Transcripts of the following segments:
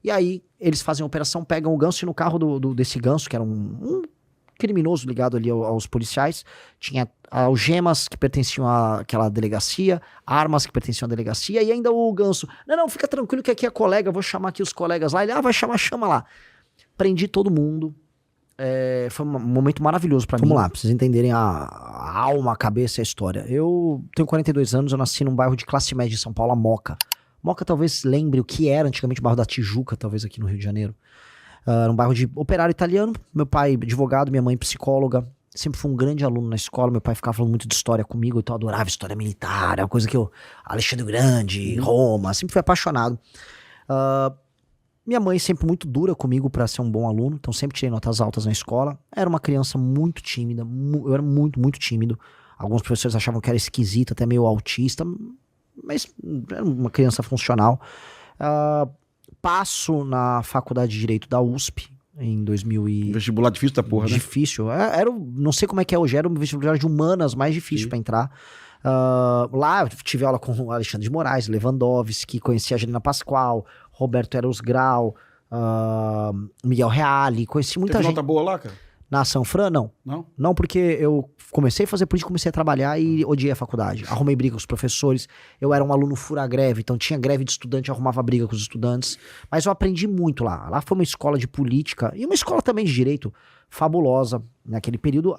E aí, eles fazem a operação, pegam o ganso, e no carro desse ganso, que era um criminoso ligado ali aos policiais, tinha algemas que pertenciam àquela delegacia, armas que pertenciam à delegacia, e ainda o ganso, não, fica tranquilo que aqui é colega, eu vou chamar aqui os colegas lá. Ele, vai chamar, chama lá. Prendi todo mundo. Foi um momento maravilhoso pra mim. Vamos lá, pra vocês entenderem a alma, a cabeça e a história. Eu tenho 42 anos, eu nasci num bairro de classe média de São Paulo, a Moca. Moca talvez lembre o que era antigamente o bairro da Tijuca, talvez aqui no Rio de Janeiro. Era um bairro de operário italiano, meu pai advogado, minha mãe psicóloga. Sempre fui um grande aluno na escola, meu pai ficava falando muito de história comigo, então eu adorava história militar, é uma coisa que Alexandre Grande, Roma, sempre fui apaixonado. Minha mãe sempre muito dura comigo pra ser um bom aluno, então sempre tirei notas altas na escola. Era uma criança muito tímida, eu era muito, muito tímido. Alguns professores achavam que era esquisito, até meio autista, mas era uma criança funcional. Passo na faculdade de Direito da USP em 2000 e... Vestibular difícil da porra, né? Difícil. Não sei como é que é hoje, era um vestibular de humanas mais difícil pra entrar. Lá eu tive aula com o Alexandre de Moraes, Lewandowski, conheci a Janina Pascoal, Roberto Eros Grau, Miguel Reale, conheci muita gente. Teve nota boa lá, cara? Na São Fran, não. Não? Não, porque eu comecei a fazer política, comecei a trabalhar e odiei a faculdade. Arrumei briga com os professores. Eu era um aluno fura-greve, então tinha greve de estudante, eu arrumava briga com os estudantes. Mas eu aprendi muito lá. Lá foi uma escola de política e uma escola também de direito fabulosa naquele período.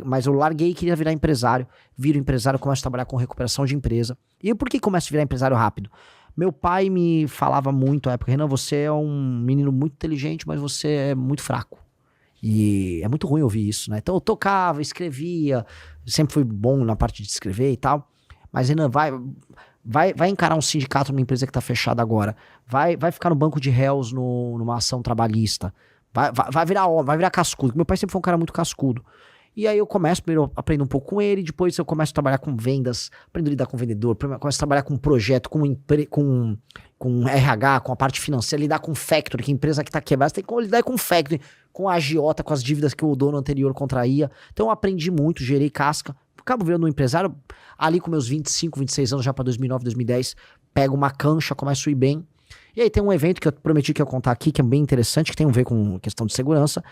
Mas eu larguei e queria virar empresário. Viro empresário, começo a trabalhar com recuperação de empresa. E por que começo a virar empresário rápido? Meu pai me falava muito na época: Renan, você é um menino muito inteligente, mas você é muito fraco. E é muito ruim ouvir isso, né? Então eu tocava, escrevia, sempre fui bom na parte de escrever e tal. Mas Renan, vai encarar um sindicato numa empresa que tá fechada agora. Vai ficar no banco de réus numa ação trabalhista. Vai virar homem, vai virar cascudo. Meu pai sempre foi um cara muito cascudo. E aí eu começo, primeiro aprendo um pouco com ele, depois eu começo a trabalhar com vendas, aprendo a lidar com vendedor, começo a trabalhar com projeto, com RH, com a parte financeira, lidar com factory, que a empresa que tá quebrada, você tem que lidar com factory, com a agiota, com as dívidas que o dono anterior contraía. Então eu aprendi muito, gerei casca, acabo virando um empresário, ali com meus 25, 26 anos, já pra 2009, 2010, pego uma cancha, começo a ir bem. E aí tem um evento que eu prometi que eu ia contar aqui, que é bem interessante, que tem a ver com questão de segurança,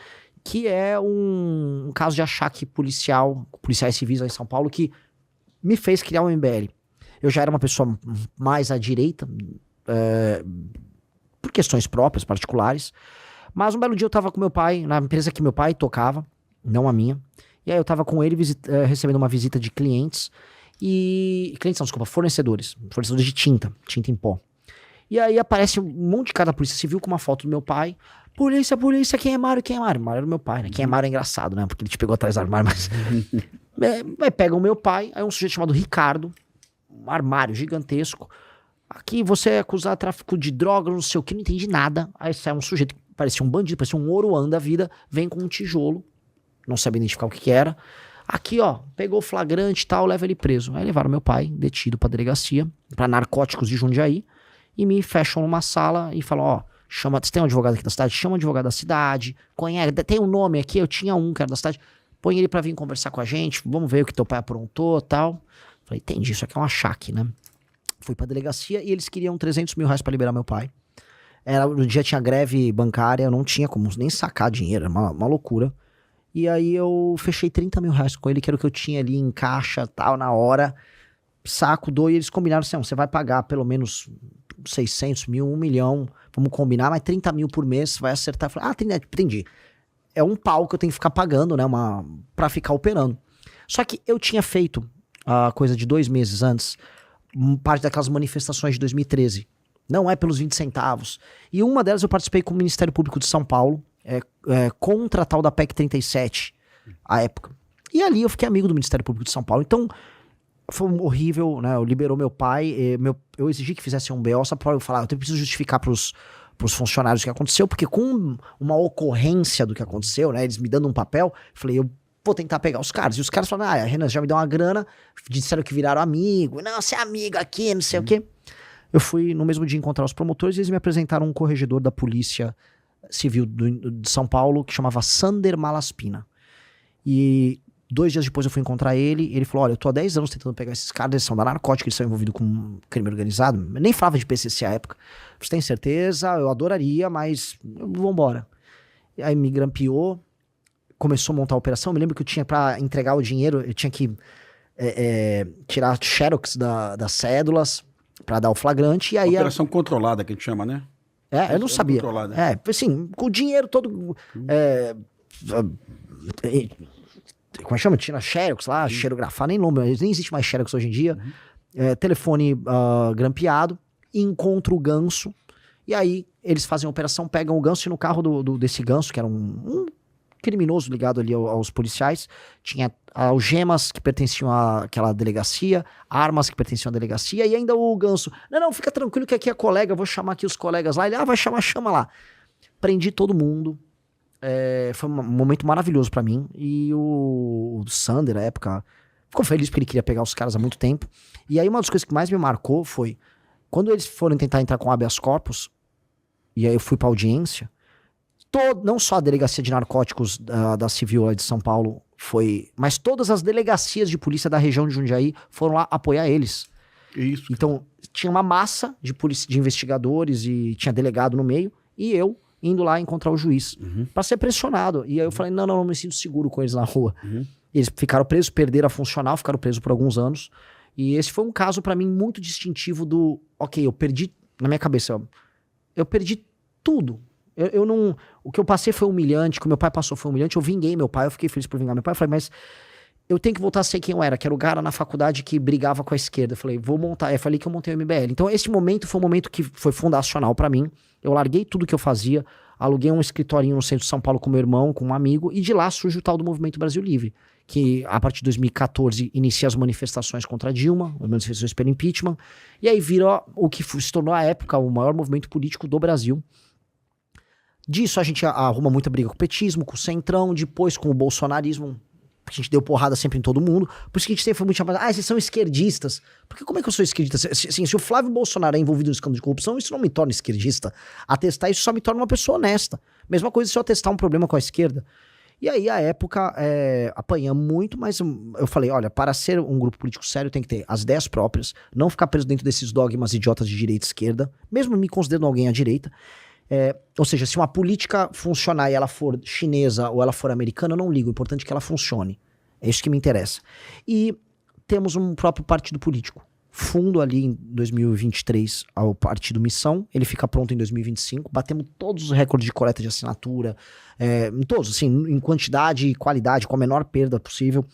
que é um caso de achaque policiais civis lá em São Paulo, que me fez criar um MBL. Eu já era uma pessoa mais à direita, por questões próprias, particulares, mas um belo dia eu tava com meu pai, na empresa que meu pai tocava, não a minha, e aí eu tava com ele recebendo uma visita de clientes, fornecedores de tinta em pó. E aí aparece um monte de cara da Polícia Civil com uma foto do meu pai. Polícia, quem é Mário? Mário era o meu pai, né? Quem é Mário é engraçado, né? Porque ele te pegou atrás do armário, mas... Pega o meu pai, aí um sujeito chamado Ricardo, um armário gigantesco. Aqui você é acusado de tráfico de drogas, não sei o que, não entendi nada. Aí sai um sujeito que parecia um bandido, parecia um Oruan da vida, vem com um tijolo, não sabia identificar o que era. Aqui, ó, pegou o flagrante e tal, leva ele preso. Aí levaram meu pai, detido pra delegacia, pra narcóticos de Jundiaí, e me fecham numa sala e falam, ó, você tem um advogado aqui da cidade? Chama um advogado da cidade, tem um nome aqui, eu tinha um que era da cidade, põe ele pra vir conversar com a gente, vamos ver o que teu pai aprontou e tal. Falei, entendi, isso aqui é um achaque, né? Fui pra delegacia e eles queriam 300 mil reais pra liberar meu pai. No dia tinha greve bancária, eu não tinha como nem sacar dinheiro, era uma loucura. E aí eu fechei 30 mil reais com ele, que era o que eu tinha ali em caixa, tal, na hora. Saco, dou, e eles combinaram assim, você vai pagar pelo menos 600 mil, 1 milhão, vamos combinar, mas 30 mil por mês, você vai acertar. Eu falei, entendi. É um pau que eu tenho que ficar pagando, né, pra ficar operando. Só que eu tinha feito, coisa de 2 meses antes, parte daquelas manifestações de 2013. Não é pelos 20 centavos. E uma delas eu participei com o Ministério Público de São Paulo, contra a tal da PEC 37, à época. E ali eu fiquei amigo do Ministério Público de São Paulo. Então, foi horrível, né? Liberou meu pai. Eu exigi que fizesse um BO só pra eu falar. Eu preciso justificar pros funcionários o que aconteceu, porque com uma ocorrência do que aconteceu, né? Eles me dando um papel, eu falei, eu vou tentar pegar os caras. E os caras falaram, Renan, já me deu uma grana, disseram que viraram amigo. Não, você é amigo aqui, não sei o quê. Eu fui no mesmo dia encontrar os promotores e eles me apresentaram um corregedor da Polícia Civil de São Paulo que chamava Sander Malaspina. E 2 dias depois eu fui encontrar ele, e ele falou, olha, eu tô há 10 anos tentando pegar esses caras, eles são da narcótica, eles são envolvidos com crime organizado. Eu nem falava de PCC à época. Você tem certeza? Eu adoraria, mas vambora. E aí me grampeou, começou a montar a operação. Eu me lembro que eu tinha pra entregar o dinheiro, eu tinha que tirar xerox das cédulas pra dar o flagrante, e aí... Operação controlada, que a gente chama, né? Eu não sabia. Controlada. Assim, com o dinheiro todo... como é que chama? Tira xerox lá, xerografar, nem lembro, nem existe mais xerox hoje em dia. Telefone grampeado, encontro o ganso, e aí eles fazem a operação, pegam o ganso, e no carro desse ganso, que era um criminoso ligado ali aos policiais, tinha algemas que pertenciam àquela delegacia, armas que pertenciam à delegacia, e ainda o ganso, não, fica tranquilo que aqui é colega, eu vou chamar aqui os colegas lá, ele, vai chamar, chama lá. Prendi todo mundo. Foi um momento maravilhoso pra mim. E o Sander, na época, ficou feliz porque ele queria pegar os caras há muito tempo. E aí uma das coisas que mais me marcou foi quando eles foram tentar entrar com habeas corpus, e aí eu fui pra audiência, não só a delegacia de narcóticos da Civil lá de São Paulo mas todas as delegacias de polícia da região de Jundiaí foram lá apoiar eles. Isso. Então tinha uma massa de investigadores e tinha delegado no meio, e eu indo lá encontrar o juiz, pra ser pressionado. E aí eu falei, não me sinto seguro com eles na rua. Eles ficaram presos, perderam a funcional, ficaram presos por alguns anos. E esse foi um caso pra mim muito distintivo do... Ok, eu perdi, na minha cabeça, eu perdi tudo. Eu não... O que eu passei foi humilhante, o que meu pai passou foi humilhante. Eu vinguei meu pai, eu fiquei feliz por vingar meu pai. Eu falei, mas eu tenho que voltar a ser quem eu era, que era o cara na faculdade que brigava com a esquerda. Eu falei, vou montar. Eu falei que eu montei o MBL. Então esse momento foi um momento que foi fundacional pra mim. Eu larguei tudo que eu fazia, aluguei um escritorinho no centro de São Paulo com meu irmão, com um amigo, e de lá surge o tal do Movimento Brasil Livre, que a partir de 2014 inicia as manifestações contra a Dilma, as manifestações pelo impeachment, e aí vira o que se tornou à época o maior movimento político do Brasil. Disso a gente arruma muita briga com o petismo, com o centrão, depois com o bolsonarismo. A gente deu porrada sempre em todo mundo. Por isso que a gente sempre foi muito chamado, vocês são esquerdistas. Porque como é que eu sou esquerdista? Se o Flávio Bolsonaro é envolvido no escândalo de corrupção, isso não me torna esquerdista. Atestar isso só me torna uma pessoa honesta. Mesma coisa se eu atestar um problema com a esquerda. E aí, à época, apanhamos muito, mas eu falei, olha, para ser um grupo político sério tem que ter as ideias próprias, não ficar preso dentro desses dogmas idiotas de direita e esquerda, mesmo me considerando alguém à direita. Ou seja, se uma política funcionar e ela for chinesa ou ela for americana, eu não ligo. O importante é que ela funcione. É isso que me interessa. E temos um próprio partido político. Fundo ali em 2023 ao Partido Missão. Ele fica pronto em 2025. Batemos todos os recordes de coleta de assinatura. Em todos, assim, em quantidade e qualidade, com a menor perda possível.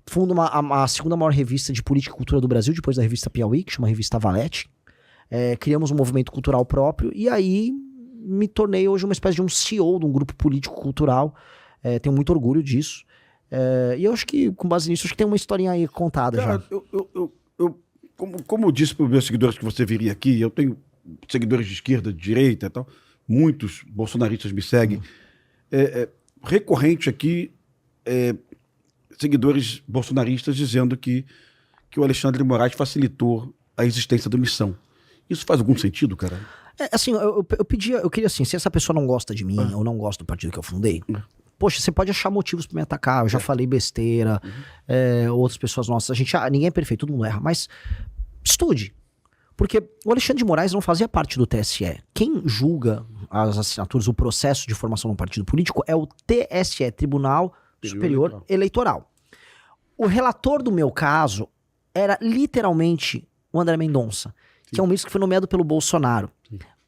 Fundo a segunda maior revista de política e cultura do Brasil, depois da revista Piauí, que chama Revista Valete. Criamos um movimento cultural próprio. E aí me tornei hoje uma espécie de um CEO de um grupo político-cultural. Tenho muito orgulho disso. E eu acho que, com base nisso, acho que tem uma historinha aí contada. Cara, já. Como eu disse para os meus seguidores que você viria aqui, eu tenho seguidores de esquerda, de direita e tal. Muitos bolsonaristas me seguem. Recorrente aqui, seguidores bolsonaristas dizendo que o Alexandre de Moraes facilitou a existência da Missão. Isso faz algum sentido, cara? Assim, eu queria assim, se essa pessoa não gosta de mim ou não gosta do partido que eu fundei, poxa, você pode achar motivos pra me atacar, eu já falei besteira, outras pessoas nossas, ninguém é perfeito, todo mundo erra, mas estude. Porque o Alexandre de Moraes não fazia parte do TSE. Quem julga as assinaturas, o processo de formação de um partido político é o TSE, Tribunal Superior Eleitoral. O relator do meu caso era literalmente o André Mendonça, que é um ministro que foi nomeado pelo Bolsonaro.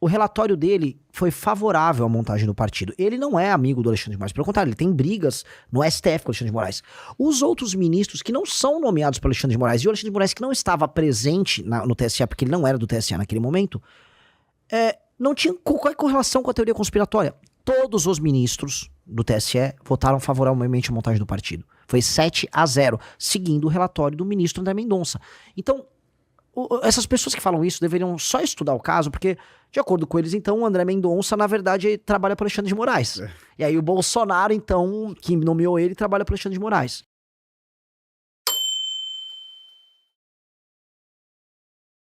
O relatório dele foi favorável à montagem do partido. Ele não é amigo do Alexandre de Moraes, pelo contrário, ele tem brigas no STF com o Alexandre de Moraes. Os outros ministros que não são nomeados pelo Alexandre de Moraes, e o Alexandre de Moraes que não estava presente no TSE, porque ele não era do TSE naquele momento, não tinha qualquer correlação com a teoria conspiratória. Todos os ministros do TSE votaram favoravelmente à montagem do partido. Foi 7-0, seguindo o relatório do ministro André Mendonça. Então, essas pessoas que falam isso deveriam só estudar o caso, porque, de acordo com eles, então, o André Mendonça, na verdade, trabalha para Alexandre de Moraes. E aí o Bolsonaro, então, que nomeou ele, trabalha para Alexandre de Moraes.